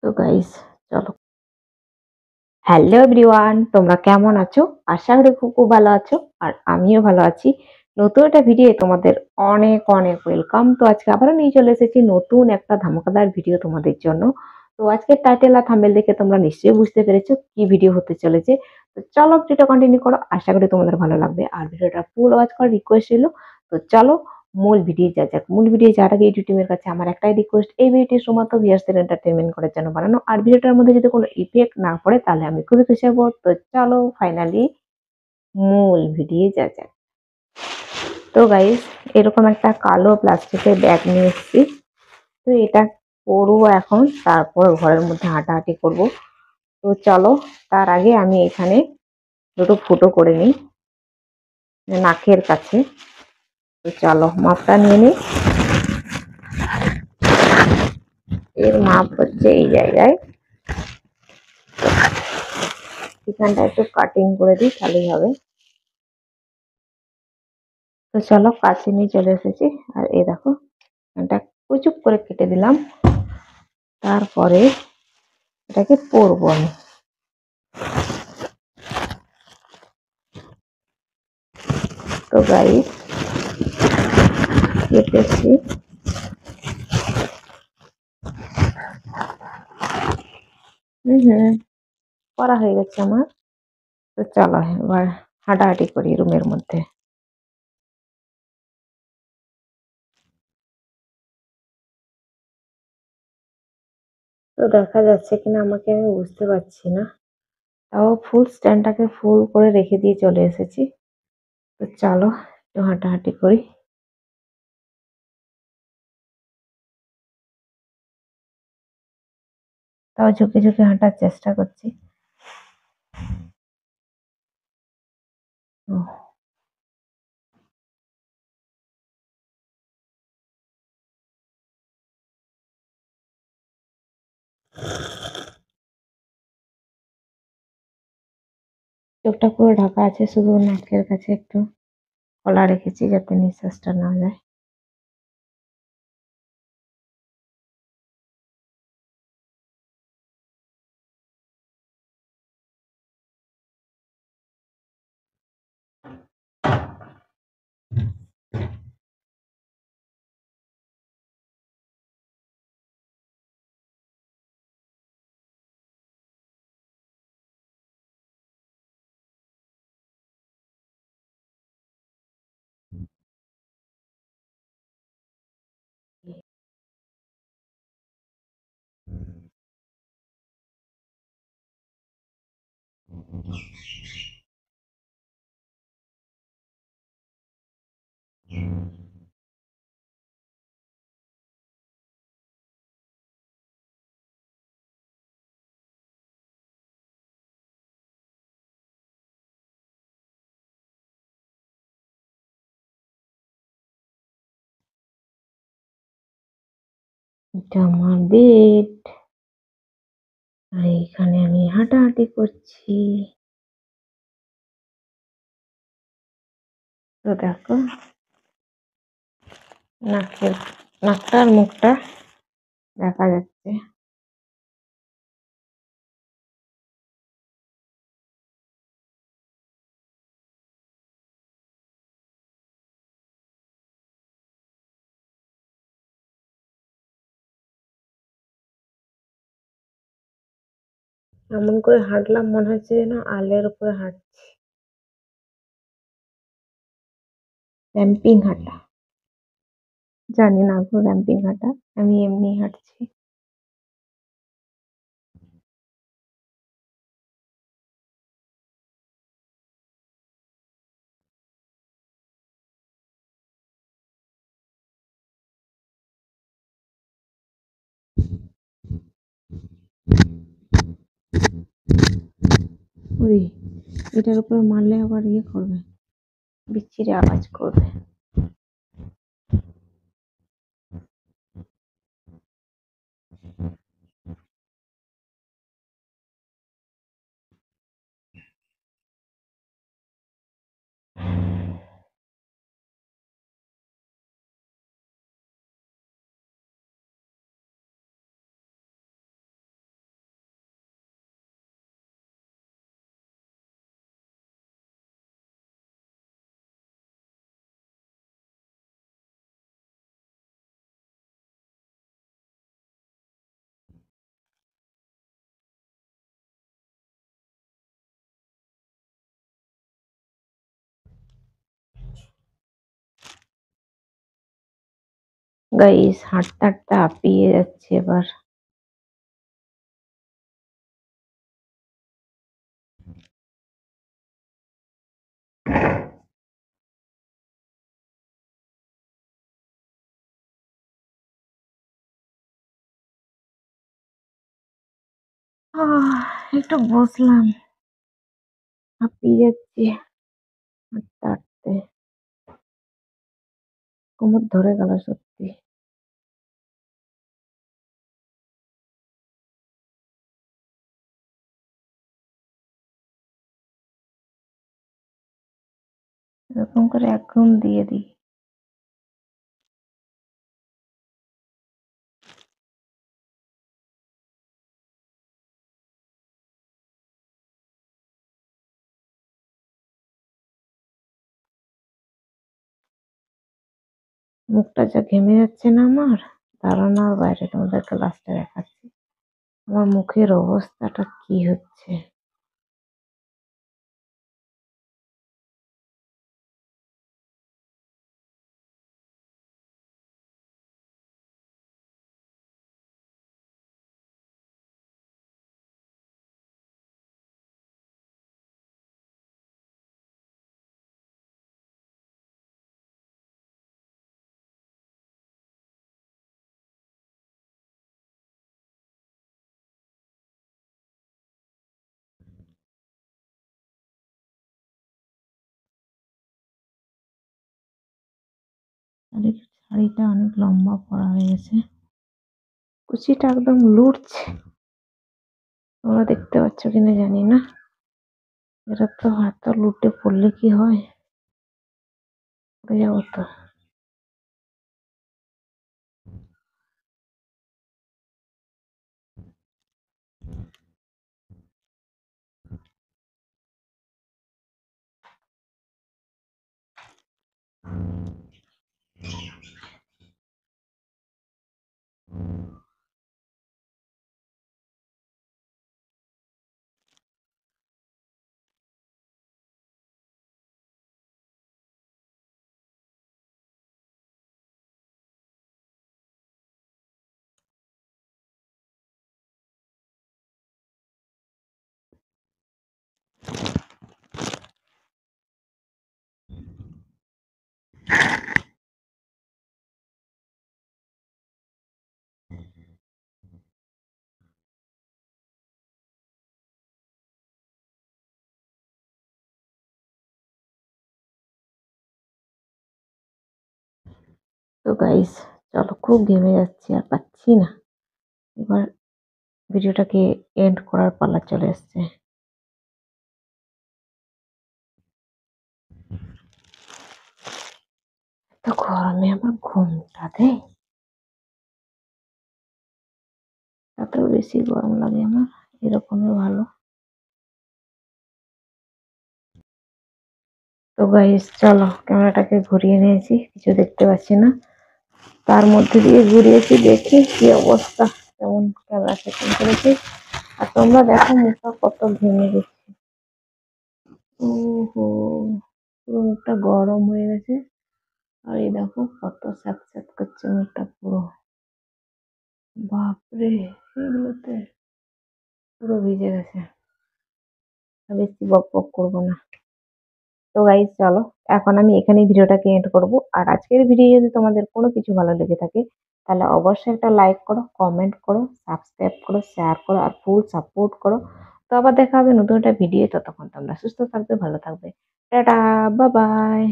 তো গাইস, চলো। Hello everyone, তোমরা কেমন আছো? আশা করি খুব খুব ভালো আছো। আর আমিও ভালো আছি। নতুন একটা ভিডিও তোমাদের অনেক অনেক ওয়েলকাম। তো আজকে আবারও নিয়ে চলে এসেছি নতুন একটা ধামাকাদার ভিডিও তোমাদের জন্য। তো আজকের টাইটেল আর থাম্বনেল দেখে তোমরা নিশ্চয়ই বুঝতে পেরেছো কি ভিডিও হতে চলেছে। তো চলো ভিডিওটা কন্টিনিউ করো, আশা করি তোমাদের ভালো লাগবে। আর ভিডিওটা ফুল ওয়াচ করার রিকোয়েস্ট ছিল। তো চলো মূল ভিডিও যা যাক। মূল ভিডিও যাওয়ার আগে ইউটিউব টিমের কাছে আমার একটাই রিকোয়েস্ট, এই ভিডিওটি শুধুমাত্র ভিউয়ার্সদের এন্টারটেনমেন্ট করার জন্য বানানো। আর ভিডিওটার মধ্যে যদি কোনো ইফেক্ট না পড়ে তাহলে আমি খুবই খুশি হব। তো চলো ফাইনালি মূল ভিডিও যা যাক। তো গাইস, এরকম একটা কালো প্লাস্টিকের ব্যাগ নিয়ে এসেছি। তো এটা পরবো এখন, তারপর ঘরের মধ্যে হাঁটাহাঁটি করব। তো চলো, তার আগে আমি এখানে দুটো ফুটো করে নিই নাকের কাছে। তো চলো মাপটা নিয়ে নিই। এর মাপ হচ্ছে এই জায়গায়, এখানটা একটু কাটিং করে দিই তাহলেই হবে। তো চলো কাছে নিয়ে চলে এসেছি। আর এই দেখো, এটা কুচুপ করে কেটে দিলাম। তারপরে এটাকে পরবো আমি। তো গাইস, কেটেছি। করা হয়ে গেছে আমার। তো চলো এবার হাঁটাহাঁটি করি রুমের মধ্যে। তো দেখা যাচ্ছে কিনা আমাকে, আমি বুঝতে পারছি না। তাও ফুল স্ট্যান্ডটাকে ফুল করে রেখে দিয়ে চলে এসেছি। তো চলো একটু হাঁটাহাঁটি করি। তাও ঝুঁকে ঝুঁকে হাঁটার চেষ্টা করছি। ও, চোখটা পুরো ঢাকা আছে, শুধু নাকের কাছে একটু খোলা রেখেছি যাতে নিঃশ্বাসটা না যায়। এটা আমার বেড। আর এইখানে আমি হাঁটাহাঁটি করছি। তো দেখো, নাকের নাকটা আর মুখটা দেখা যাচ্ছে। এমন করে হাঁটলাম মনে হচ্ছে যেন আলের উপরে হাঁটছি। র্যাম্পিং হাঁটা। জানি না গো র্যাম্পিং হাঁটা, আমি এমনি হাঁটছি। ওরে, এটার উপরে মারলে আবার ইয়ে করবে, বিচ্ছিরি আওয়াজ করবে। গাইস হাঁটতে হাঁটতে হাঁপিয়ে যাচ্ছে এবার। একটু বসলাম, হাঁপিয়ে যাচ্ছি হাঁটতে হাঁটতে, কোমর ধরে গেল সত্যি। এরকম করে এক ঘুম দিয়ে দিই। মুখটা যা ঘেমে যাচ্ছে না আমার, দাঁড়ানো আর বাইরে তোমাদেরকে লাস্টে দেখাচ্ছি আমার মুখের অবস্থাটা কি হচ্ছে। শাড়িটা অনেক লম্বা পরা হয়ে গেছে, কুচিটা একদম লুটছে। তোমরা দেখতে পাচ্ছ কিনা জানি না, এটা তো হাতটা লুটে পড়লে কি হয়, পড়ে যাবো তো। তো গাইস চলো, খুব ঘেমে যাচ্ছি আর পাচ্ছি না, এবার ভিডিওটাকে এন্ড করার পালা চলে এসছে। তো গরমে আমার ঘুমটা দেয়, তাতেও বেশি গরম লাগে আমার, এরকমই ভালো। তো গাইস চলো, ক্যামেরাটাকে ঘুরিয়ে নিয়েছি, কিছু দেখতে পাচ্ছি না, তার মধ্যে দিয়ে ঘুরিয়েছি, দেখি কি অবস্থা, কেমন ক্যামেরা সেটিং করেছি। আর তোমরা দেখো মুখটা কত ঘেমে গেছে, ওহো, পুরো মুখটা গরম হয়ে গেছে। আর এই দেখো কত স্যাঁত স্যাঁত করছে মুখটা পুরো, বাপরে, এগুলোতে পুরো ভিজে গেছে। আর বেশি বক বক করবো না। তো গাইস চলো, এখন আমি এখানেই ভিডিওটাকে এন্ড করব। আর আজকের ভিডিও যদি তোমাদের কোনো কিছু ভালো লেগে থাকে, তাহলে অবশ্যই একটা লাইক করো, কমেন্ট করো, সাবস্ক্রাইব করো, শেয়ার করো আর ফুল সাপোর্ট করো। তো আবার দেখা হবে নতুন একটা ভিডিও, ততক্ষণ তোমরা সুস্থ থাকবে, ভালো থাকবে। Tata, bye bye.